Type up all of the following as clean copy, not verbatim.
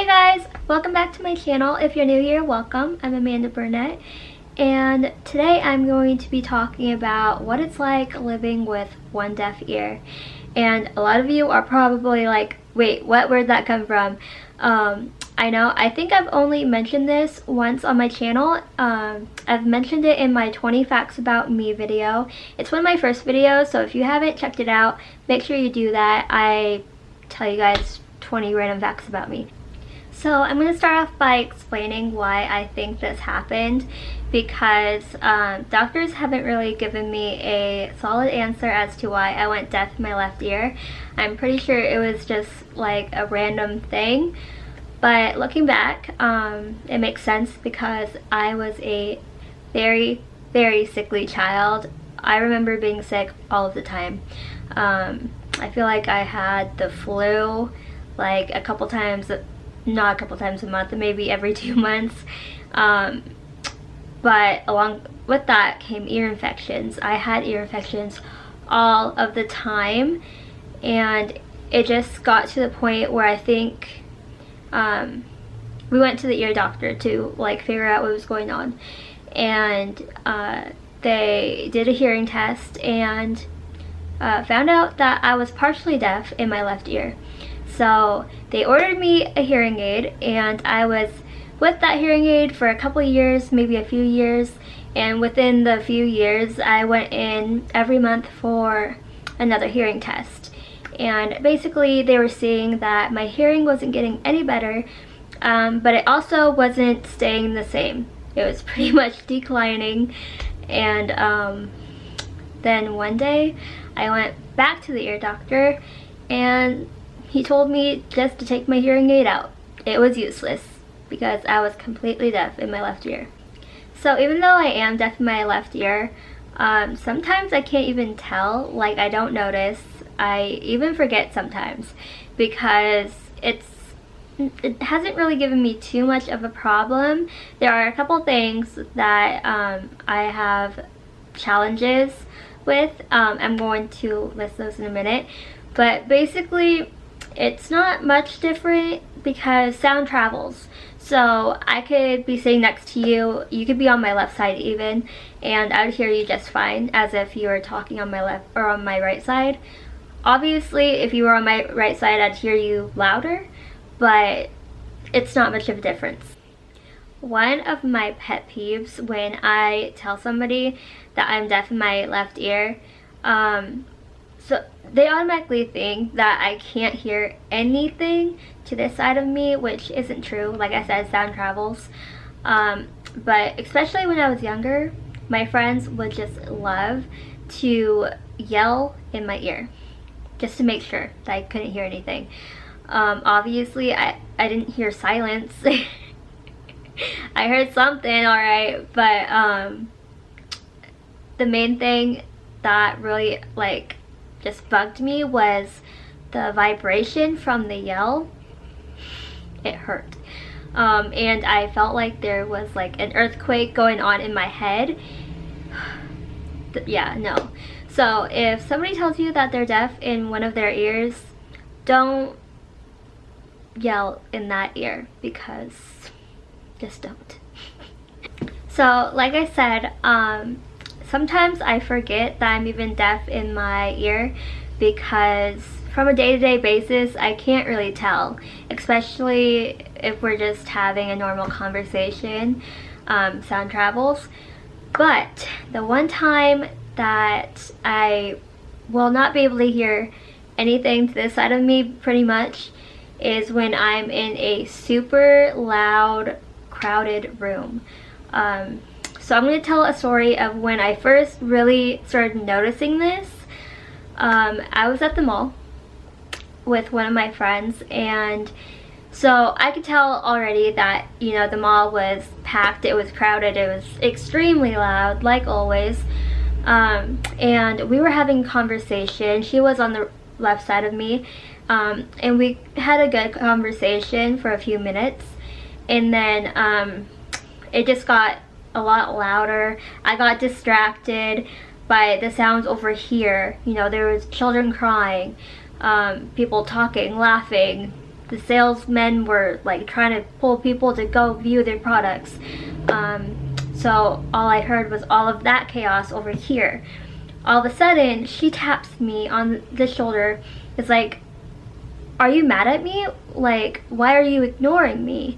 Hey guys, welcome back to my channel. If you're new here, welcome. I'm Amanda Burnett, and today I'm going to be talking about what it's like living with one deaf ear. And a lot of you are probably like, wait, where'd that come from? I know, I think I've only mentioned this once on my channel. I've mentioned it in my 20 facts about me video. It's one of my first videos, so if you haven't checked it out, make sure you do that. I tell you guys 20 random facts about me. So I'm going to start off by explaining why I think this happened, because doctors haven't really given me a solid answer as to why I went deaf in my left ear. I'm pretty sure it was just like a random thing, but looking back, it makes sense because I was a very, very sickly child. I remember being sick all of the time. I feel like I had the flu like a couple times, not a couple times a month, maybe every 2 months. But along with that came ear infections. I had ear infections all of the time, and it just got to the point where I think we went to the ear doctor to like figure out what was going on, and they did a hearing test and found out that I was partially deaf in my left ear. So they ordered me a hearing aid, and I was with that hearing aid for a couple of years, maybe a few years, and within the few years I went in every month for another hearing test. And basically they were seeing that my hearing wasn't getting any better, but it also wasn't staying the same. It was pretty much declining. And then one day I went back to the ear doctor, and he told me just to take my hearing aid out. It was useless because I was completely deaf in my left ear. So even though I am deaf in my left ear, sometimes I can't even tell, like I don't notice. I even forget sometimes because it hasn't really given me too much of a problem. There are a couple things that I have challenges with. I'm going to list those in a minute, but basically it's not much different because sound travels. So I could be sitting next to you, you could be on my left side even, and I would hear you just fine as if you were talking on my left or on my right side. Obviously if you were on my right side I'd hear you louder, but it's not much of a difference. One of my pet peeves when I tell somebody that I'm deaf in my left ear, so they automatically think that I can't hear anything to this side of me, which isn't true. Like I said, sound travels. But especially when I was younger, my friends would just love to yell in my ear just to make sure that I couldn't hear anything. Obviously, I didn't hear silence. I heard something, alright, but the main thing that really like just bugged me was the vibration from the yell. It hurt. And I felt like there was like an earthquake going on in my head. Yeah, no. So if somebody tells you that they're deaf in one of their ears, don't yell in that ear, because just don't. So like I said, sometimes I forget that I'm even deaf in my ear because from a day-to-day basis I can't really tell, especially if we're just having a normal conversation. Sound travels. But the one time that I will not be able to hear anything to this side of me pretty much is when I'm in a super loud, crowded room. So I'm going to tell a story of when I first really started noticing this. I was at the mall with one of my friends, and so I could tell already that, you know, the mall was packed, it was crowded, it was extremely loud, like always. And we were having conversation. She was on the left side of me, and we had a good conversation for a few minutes, and then it just got a lot louder. I got distracted by the sounds over here. You know, there was children crying, people talking, laughing, the salesmen were like trying to pull people to go view their products. So all I heard was all of that chaos over here. All of a sudden, she taps me on the shoulder. It's like, are you mad at me? Like, why are you ignoring me?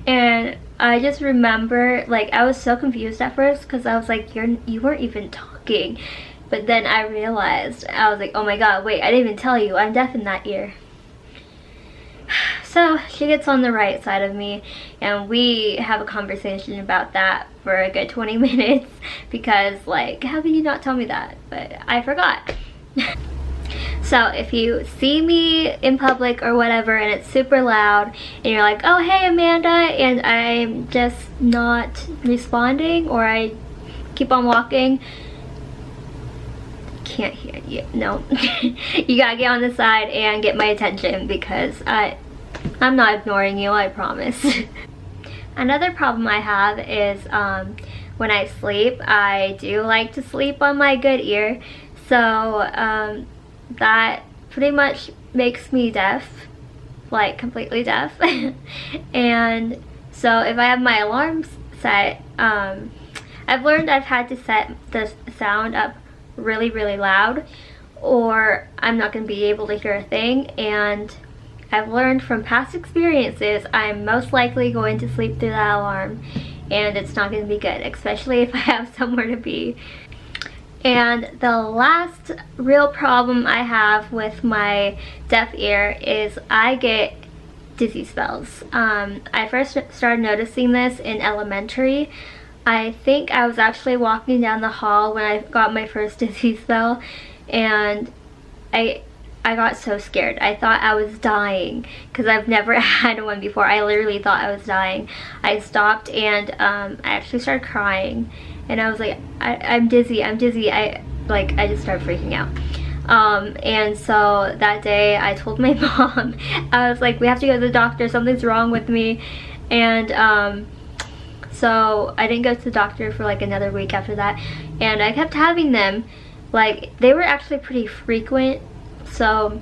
And I just remember, like, I was so confused at first because I was like, you weren't even talking. But then I realized, I was like, oh my god, wait, I didn't even tell you, I'm deaf in that ear. So she gets on the right side of me and we have a conversation about that for a good 20 minutes because, like, how could you not tell me that? But I forgot. So if you see me in public or whatever and it's super loud and you're like, oh hey Amanda, and I'm just not responding or I keep on walking, can't hear you, no. You gotta get on the side and get my attention because I'm not ignoring you, I promise. Another problem I have is when I sleep, I do like to sleep on my good ear. So that pretty much makes me deaf, like completely deaf. And so if I have my alarms set, I've learned I've had to set the sound up really loud or I'm not going to be able to hear a thing. And I've learned from past experiences I'm most likely going to sleep through that alarm and it's not going to be good, especially if I have somewhere to be. And the last real problem I have with my deaf ear is I get dizzy spells. I first started noticing this in elementary. I think I was actually walking down the hall when I got my first dizzy spell and I got so scared. I thought I was dying because I've never had one before. I literally thought I was dying. I stopped and I actually started crying and I was like, I'm dizzy, I'm dizzy. I just started freaking out. And so that day I told my mom, I was like, we have to go to the doctor, something's wrong with me. And so I didn't go to the doctor for like another week after that. And I kept having them. Like, they were actually pretty frequent. So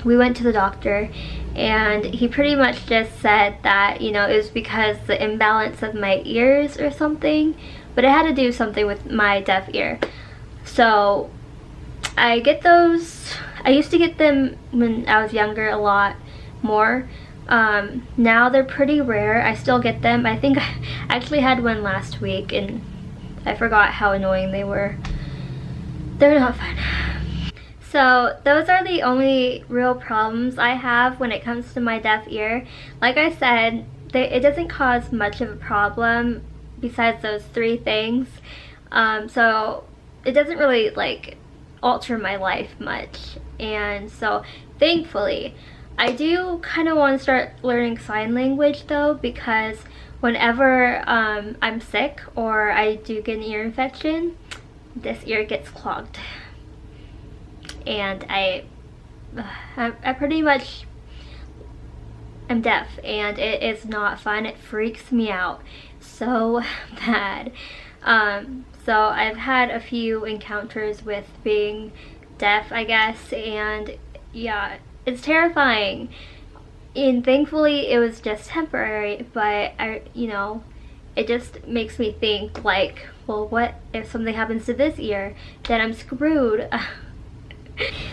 we went to the doctor and he pretty much just said that, you know, it was because the imbalance of my ears or something, but it had to do something with my deaf ear. So I get those, I used to get them when I was younger a lot more. Now they're pretty rare. I still get them. I think I actually had one last week and I forgot how annoying they were. They're not fun. So those are the only real problems I have when it comes to my deaf ear. Like I said, it doesn't cause much of a problem besides those 3 things. So it doesn't really like alter my life much. And so thankfully, I do kind of want to start learning sign language though, because whenever I'm sick or I do get an ear infection, this ear gets clogged. And I pretty much am deaf and it is not fun. It freaks me out so bad. So I've had a few encounters with being deaf, I guess, and yeah, it's terrifying. And thankfully it was just temporary, but you know, it just makes me think like, well, what if something happens to this ear? Then I'm screwed.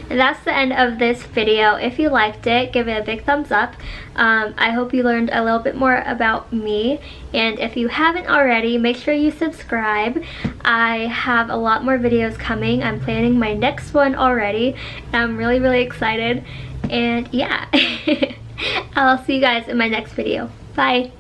And that's the end of this video. If you liked it, give it a big thumbs up. I hope you learned a little bit more about me, and if you haven't already, make sure you subscribe. I have a lot more videos coming. I'm planning my next one already. I'm really excited, and yeah. I'll see you guys in my next video. Bye.